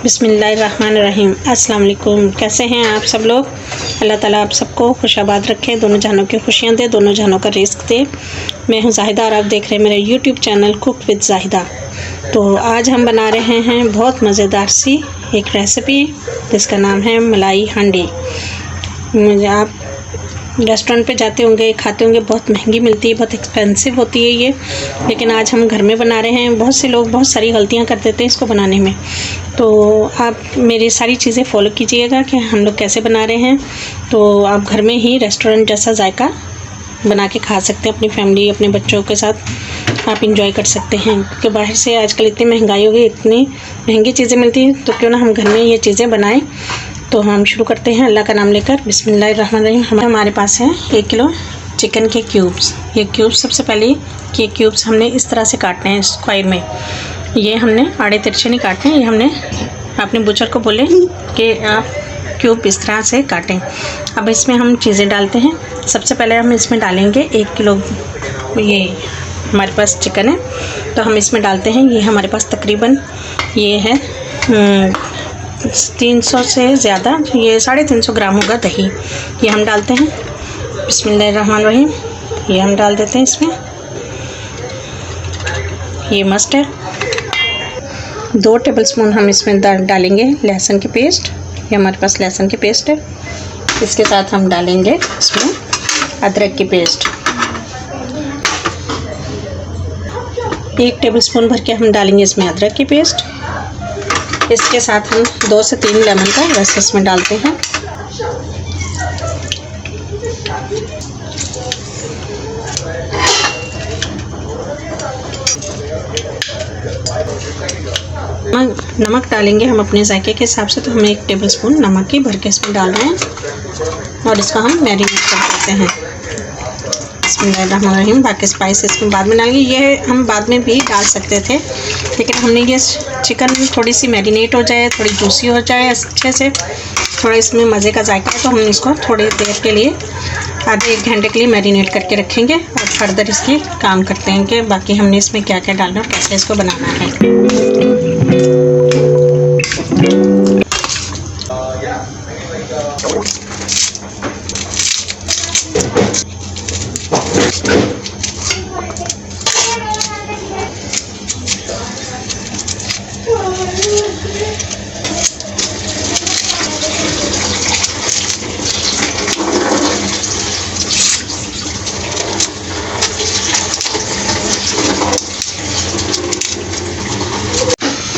बिस्मिल्लाहिर्रहमानिर्रहीम। अस्सलाम वालेकुम। कैसे हैं आप सब लोग? अल्लाह ताला आप सबको खुशाबाद रखे, दोनों जहानों की खुशियाँ दे, दोनों जहानों का रिस्क दे। मैं हूं जाहिदा और आप देख रहे हैं मेरे YouTube channel cook with Zahida. तो आज हम बना रहे हैं बहुत मज़ेदार सी एक रेसिपी जिसका नाम है मलाई हांडी। मुझे आप रेस्टोरेंट पे जाते होंगे, खाते होंगे, बहुत महंगी मिलती है, बहुत एक्सपेंसिव होती है ये, लेकिन आज हम घर में बना रहे हैं। बहुत से लोग बहुत सारी गलतियां कर देते हैं इसको बनाने में, तो आप मेरी सारी चीज़ें फॉलो कीजिएगा कि हम लोग कैसे बना रहे हैं। तो आप घर में ही रेस्टोरेंट जैसा जायका बना के खा सकते हैं, अपनी फैमिली, अपने बच्चों के साथ आप इंजॉय कर सकते हैं। क्योंकि बाहर से आजकल इतनी महंगाई हो गई, इतनी महंगी चीज़ें मिलती हैं, तो क्यों ना हम घर में ये चीज़ें बनाएं। तो हम शुरू करते हैं अल्लाह का नाम लेकर। बिस्मिल्लाहिर्रहमानिर्रहीम। हमारे पास है 1 किलो चिकन के क्यूब्स। ये क्यूब्स सबसे पहले ये क्यूब्स हमने इस तरह से काटने हैं स्क्वायर में। ये हमने आड़े तिरछे नहीं काटने, ये हमने अपने बुचर को बोले कि आप क्यूब इस तरह से काटें। अब इसमें हम चीज़ें डालते हैं। सबसे पहले हम इसमें डालेंगे 1 किलो, ये हमारे पास चिकन है, तो हम इसमें डालते हैं, ये हमारे पास तकरीबन ये है 300 से ज़्यादा, ये 350 ग्राम होगा दही, ये हम डालते हैं। बिस्मिल्लाहिर्रहमानिर्रहीम। ये हम डाल देते हैं इसमें, ये मस्ट है। 2 टेबलस्पून हम इसमें डालेंगे लहसुन की पेस्ट, ये हमारे पास लहसुन की पेस्ट है। इसके साथ हम डालेंगे इसमें अदरक की पेस्ट, 1 टेबलस्पून भर के हम डालेंगे इसमें अदरक की पेस्ट। इसके साथ हम 2 से 3 लेमन का रस इसमें डालते हैं। नमक डालेंगे हम अपने जायके के हिसाब से, तो हम 1 टेबलस्पून नमक की भर के इसमें डाल रहे हैं और इसको हम मैरिनेट कर देते हैं। बिस्मिल्लाहिर्रहमानिर्रहीम। बाकी स्पाइस इसमें बाद में डालेंगे, ये हम बाद में भी डाल सकते थे, लेकिन हमने ये चिकन थोड़ी सी मैरिनेट हो जाए, थोड़ी जूसी हो जाए अच्छे से, थोड़ा इसमें मज़े का जायका है, तो हम इसको थोड़ी देर के लिए, आधे 1 घंटे के लिए मैरिनेट करके रखेंगे और फर्दर इसकी काम करते हैं कि बाकी हमने इसमें क्या क्या डालना और कैसे इसको बनाना है।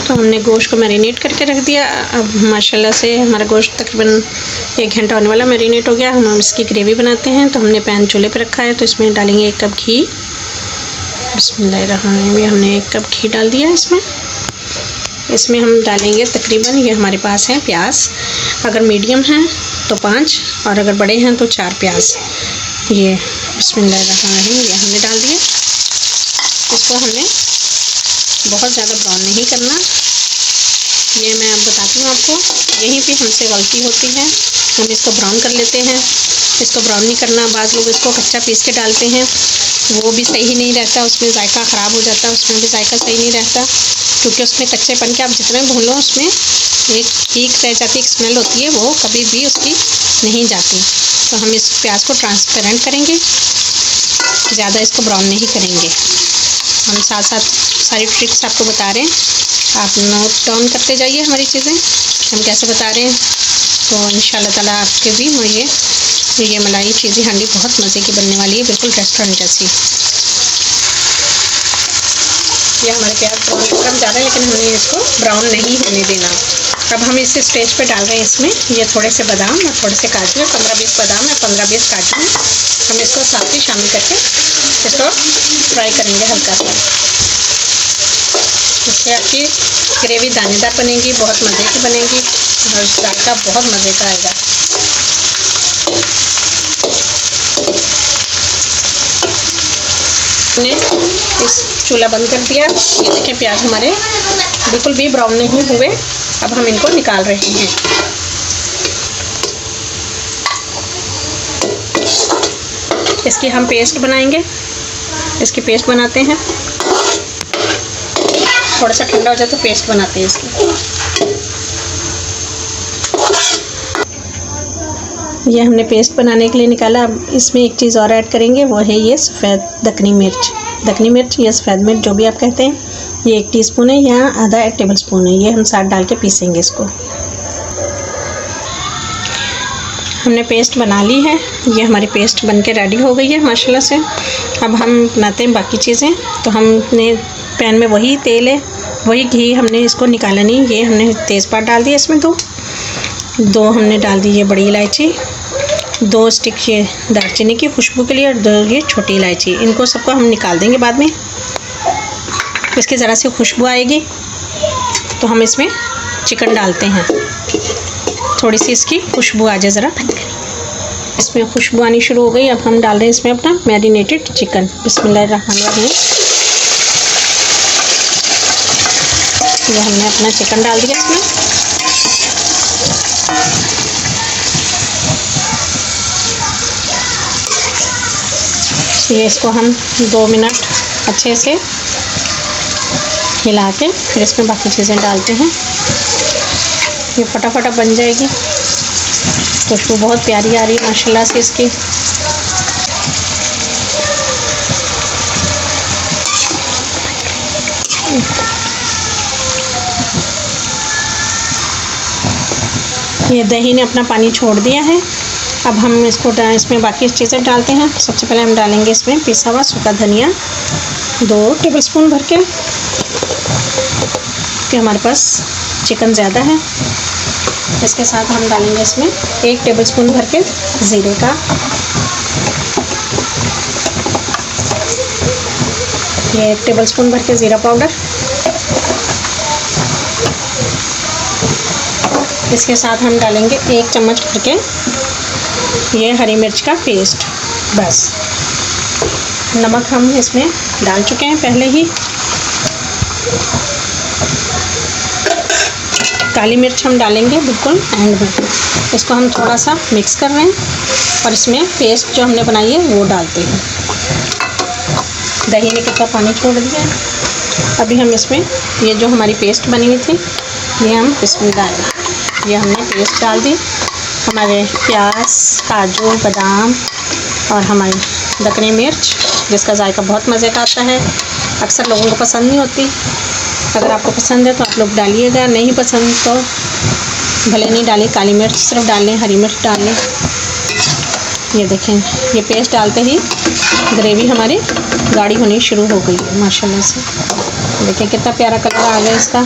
तो हमने गोश्त को मैरिनेट करके रख दिया। अब माशाल्लाह से हमारा गोश्त तकरीबन 1 घंटा होने वाला मैरिनेट हो गया। हम इसकी ग्रेवी बनाते हैं, तो हमने पैन चूल्हे पे रखा है, तो इसमें डालेंगे 1 कप घी। बिस्मिल्लाहिर्रहमानिर्रहीम। हमने 1 कप घी डाल दिया इसमें हम डालेंगे तकरीबन, ये हमारे पास है प्याज, अगर मीडियम हैं तो 5 और अगर बड़े हैं तो 4 प्याज। ये बिस्मिल्लाहिर्रहमानिर्रहीम, ये हमने डाल दिए। इसको हमने बहुत ज़्यादा ब्राउन नहीं करना, ये मैं अब बताती हूँ आपको, यहीं पे हमसे गलती होती है, हम इसको ब्राउन कर लेते हैं। इसको ब्राउन नहीं करना। बाज़ लोग इसको कच्चा पीस के डालते हैं, वो भी सही नहीं रहता, उसमें जायका ख़राब हो जाता है, उसमें भी जायका सही नहीं रहता, क्योंकि उसमें कच्चेपन के आप जितने भून लो उसमें एक ठीक रह जाती, एक स्मेल होती है, वो कभी भी उसकी नहीं जाती। तो हम इस प्याज को ट्रांसपेरेंट करेंगे, ज़्यादा इसको ब्राउन नहीं करेंगे। हम साथ साथ सारी ट्रिक्स आपको बता रहे हैं, आप नोट डाउन करते जाइए हमारी चीज़ें, हम कैसे बता रहे हैं। तो इंशाल्लाह ताला आपके भी ये मलाई चीज़ी हांडी बहुत मज़े की बनने वाली है, बिल्कुल रेस्टोरेंट जैसी। ये हमारे प्याज ब्राउन कम ज़्यादा है, लेकिन हमने इसको ब्राउन नहीं होने देना। अब हम इस स्टेज पे डाल रहे हैं इसमें ये थोड़े से बादाम और थोड़े से काजू है, 15-20 बादाम है, 15-20 काजू है। हम इसको साथ ही शामिल करके इसको फ्राई करेंगे हल्का सा। इससे आपकी ग्रेवी दानेदार बनेगी, बहुत मज़े की बनेगी और जायका बहुत मज़े का आएगा। हमने इस चूल्हा बंद कर दिया। ये देखें प्याज हमारे बिल्कुल भी ब्राउन नहीं हुए। अब हम इनको निकाल रहे हैं। इसकी हम पेस्ट बनाएंगे, इसकी पेस्ट बनाते हैं। थोड़ा सा ठंडा हो जाए तो पेस्ट बनाते हैं इसकी। ये हमने पेस्ट बनाने के लिए निकाला। अब इसमें एक चीज़ और ऐड करेंगे, वो है ये सफ़ेद दखनी मिर्च या सफ़ेद मिर्च जो भी आप कहते हैं। ये 1 टीस्पून है, यहाँ आधा टेबल स्पून है। ये हम साथ डाल के पीसेंगे इसको। हमने पेस्ट बना ली है। ये हमारी पेस्ट बनके रेडी हो गई है माशाल्लाह से। अब हम बनाते हैं बाकी चीज़ें। तो हमने पैन में वही तेल है, वही घी, हमने इसको निकाला नहीं। ये हमने तेज़पात डाल दिया इसमें, दो हमने डाल दी ये बड़ी इलायची, 2 स्टिक ये दालचीनी की खुशबू के लिए, और 2 ये छोटी इलायची। इनको सबको हम निकाल देंगे बाद में। इसकी ज़रा सी खुशबू आएगी तो हम इसमें चिकन डालते हैं। थोड़ी सी इसकी खुशबू आ जाए ज़रा, इसमें खुशबू आनी शुरू हो गई। अब हम डाल रहे हैं इसमें अपना मैरिनेटेड चिकन। बिस्मिल्लाहिर्रहमानिर्रहीम। ये हमने अपना चिकन डाल दिया इसमें। ये इसको हम 2 मिनट अच्छे से हिला के फिर इसमें बाकी चीज़ें डालते हैं। ये फटाफट बन जाएगी। खुशबू बहुत प्यारी आ रही है माशाल्लाह से इसकी। ये दही ने अपना पानी छोड़ दिया है। अब हम इसको इसमें बाकी चीज़ें डालते हैं। सबसे पहले हम डालेंगे इसमें पिसा हुआ सूखा धनिया 2 टेबलस्पून भर के, कि हमारे पास चिकन ज़्यादा है। इसके साथ हम डालेंगे इसमें 1 टेबलस्पून भर के ज़ीरे का, ये 1 टेबलस्पून भर के ज़ीरा पाउडर। इसके साथ हम डालेंगे 1 चम्मच भर के ये हरी मिर्च का पेस्ट। बस नमक हम इसमें डाल चुके हैं पहले ही। काली मिर्च हम डालेंगे बिल्कुल एंड में। इसको हम थोड़ा सा मिक्स कर रहे हैं और इसमें पेस्ट जो हमने बनाई है वो डालते हैं। दही ने कितना पानी छोड़ दिया है। अभी हम इसमें ये जो हमारी पेस्ट बनी हुई थी ये हम इसमें डालें। ये हमने पेस्ट डाल दी। हमारे प्याज, काजू, बादाम और हमारी दखनी मिर्च, जिसका जायका बहुत मज़े का आता है। अक्सर लोगों को पसंद नहीं होती। अगर आपको पसंद है तो आप लोग डालिएगा, नहीं पसंद तो भले नहीं डालें। काली मिर्च सिर्फ डाल लें, हरी मिर्च डाल लें। ये देखें, ये पेस्ट डालते ही ग्रेवी हमारी गाढ़ी होनी शुरू हो गई है माशाल्लाह से। देखें कितना प्यारा कलर आ गया इसका।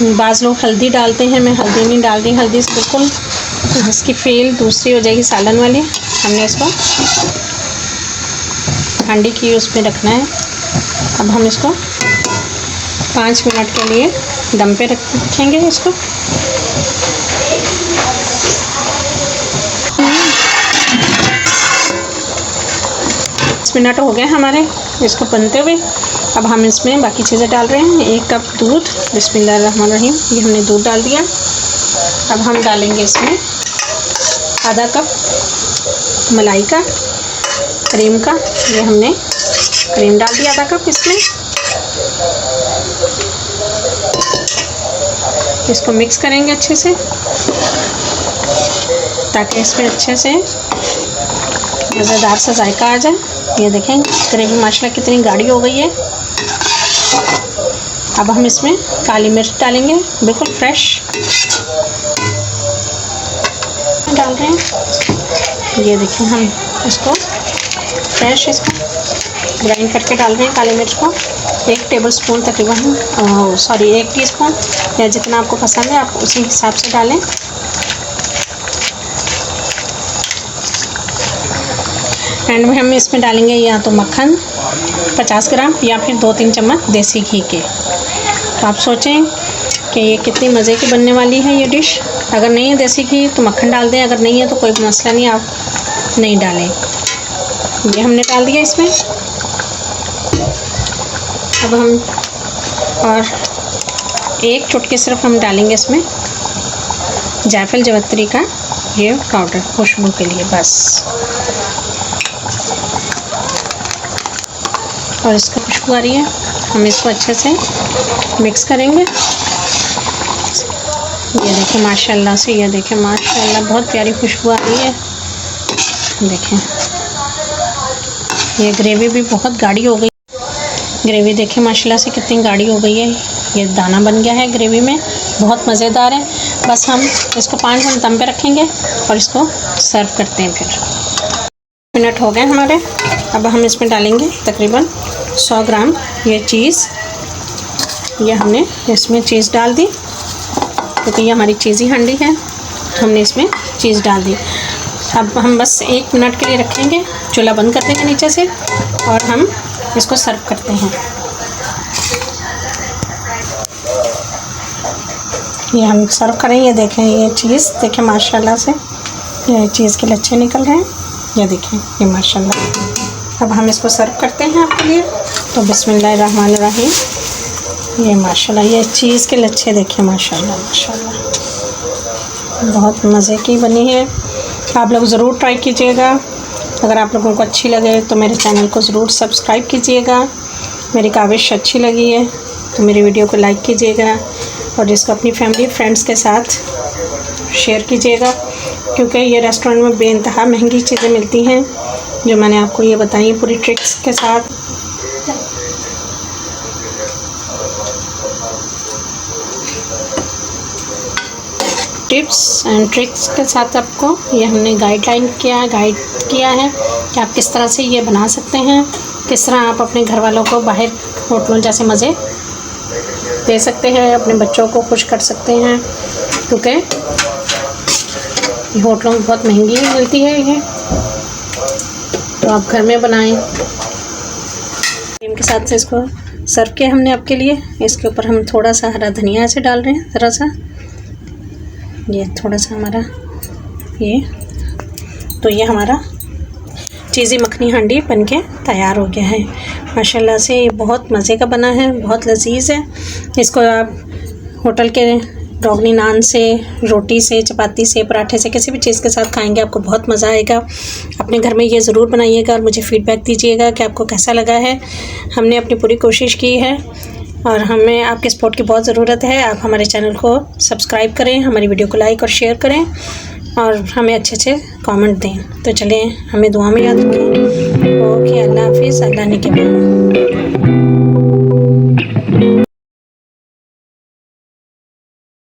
बाज़ लोग हल्दी डालते हैं, मैं हल्दी नहीं डाल रही। हल्दी से बिल्कुल इसकी फेल दूसरी हो जाएगी सालन वाली। हमने इसको हांडी की उसमें रखना है। अब हम इसको 5 मिनट के लिए दम पे रखेंगे इसको। 5 मिनट हो गए हमारे इसको बनते हुए। अब हम इसमें बाकी चीज़ें डाल रहे हैं। 1 कप दूध, बिस्मिल्लाहिर्रहमानिर्रहीम, ये हमने दूध डाल दिया। अब हम डालेंगे इसमें आधा कप मलाई का, क्रीम का। ये हमने क्रीम डाल दिया आधा कप इसमें। इसको मिक्स करेंगे अच्छे से ताकि इसमें अच्छे से मज़ेदार सा जायका आ जाए। ये देखें ग्रेवी माशाल्लाह कितनी गाढ़ी हो गई है। अब हम इसमें काली मिर्च डालेंगे, बिल्कुल फ्रेश डाल रहे हैं। ये देखिए हम इसको फ्रेश इसको ग्राइंड करके डाल रहे हैं काली मिर्च को। 1 टेबलस्पून तकरीबन, 1 टीस्पून या जितना आपको पसंद है आप उसी हिसाब से डालें। एंड में हम इसमें डालेंगे या तो मक्खन 50 ग्राम या फिर 2-3 चम्मच देसी घी के। तो आप सोचें कि ये कितनी मज़े की बनने वाली है ये डिश। अगर नहीं है देसी घी तो मक्खन डाल दें, अगर नहीं है तो कोई मसला नहीं, आप नहीं डालें। ये हमने डाल दिया इसमें। अब हम और 1 चुटकी सिर्फ हम डालेंगे इसमें जायफल जवित्री का ये पाउडर खुशबू के लिए बस। और इसका खुशबू आ रही है, हम इसको अच्छे से मिक्स करेंगे। ये देखिए माशाल्लाह से, ये देखिए माशाल्लाह बहुत प्यारी खुशबू आ रही है। देखें ये ग्रेवी भी बहुत गाढ़ी हो गई। ग्रेवी देखिए माशाल्लाह से कितनी गाढ़ी हो गई है। ये दाना बन गया है ग्रेवी में, बहुत मज़ेदार है। बस हम इसको 5 मिनट दम पे रखेंगे और इसको सर्व करते हैं। फिर मिनट हो गए हमारे। अब हम इसमें डालेंगे तकरीबन 100 ग्राम ये चीज़। ये हमने इसमें चीज़ डाल दी क्योंकि ये हमारी चीज़ी हांडी है, हमने इसमें चीज़ डाल दी। अब हम बस 1 मिनट के लिए रखेंगे, चूल्हा बंद कर देंगे नीचे से और हम इसको सर्व करते हैं। ये हम सर्व करेंगे। देखें ये चीज़, देखें माशाल्लाह से ये चीज़ के लच्छे निकल रहे हैं। ये देखें ये माशाल्लाह। अब हम इसको सर्व करते हैं आपके लिए। तो बिस्मिल्लाहिर्रहमानिर्रहीम। ये माशाल्लाह ये चीज़ के लच्छे देखें माशाल्लाह माशाल्लाह, बहुत मज़े की बनी है। आप लोग ज़रूर ट्राई कीजिएगा। अगर आप लोगों को अच्छी लगे तो मेरे चैनल को ज़रूर सब्सक्राइब कीजिएगा। मेरी काविश अच्छी लगी है तो मेरी वीडियो को लाइक कीजिएगा और इसको अपनी फैमिली फ्रेंड्स के साथ शेयर कीजिएगा, क्योंकि ये रेस्टोरेंट में बेइंतहा महंगी चीज़ें मिलती हैं जो मैंने आपको ये बताई पूरी ट्रिक्स के साथ। टिप्स एंड ट्रिक्स के साथ आपको ये हमने गाइड किया है कि आप किस तरह से ये बना सकते हैं, किस तरह आप अपने घर वालों को बाहर होटलों जैसे मज़े दे सकते हैं, अपने बच्चों को खुश कर सकते हैं, क्योंकि होटलों में बहुत महंगी मिलती है ये, तो आप घर में बनाएं। के साथ से इसको सर्व किया हमने आपके लिए। इसके ऊपर हम थोड़ा सा हरा धनिया से डाल रहे हैं, ज़रा सा ये थोड़ा सा हमारा ये, तो ये हमारा चीज़ी मखनी हांडी बनके तैयार हो गया है माशाल्लाह से। ये बहुत मज़े का बना है, बहुत लजीज है। इसको आप होटल के रोगनी नान से, रोटी से, चपाती से, पराठे से, किसी भी चीज़ के साथ खाएंगे आपको बहुत मज़ा आएगा। अपने घर में ये ज़रूर बनाइएगा और मुझे फ़ीडबैक दीजिएगा कि आपको कैसा लगा है। हमने अपनी पूरी कोशिश की है और हमें आपके सपोर्ट की बहुत ज़रूरत है। आप हमारे चैनल को सब्सक्राइब करें, हमारी वीडियो को लाइक और शेयर करें और हमें अच्छे अच्छे कमेंट दें। तो चलें, हमें दुआ में याद रखें। ओके, अल्लाह हाफिज़, अल्लाह ने के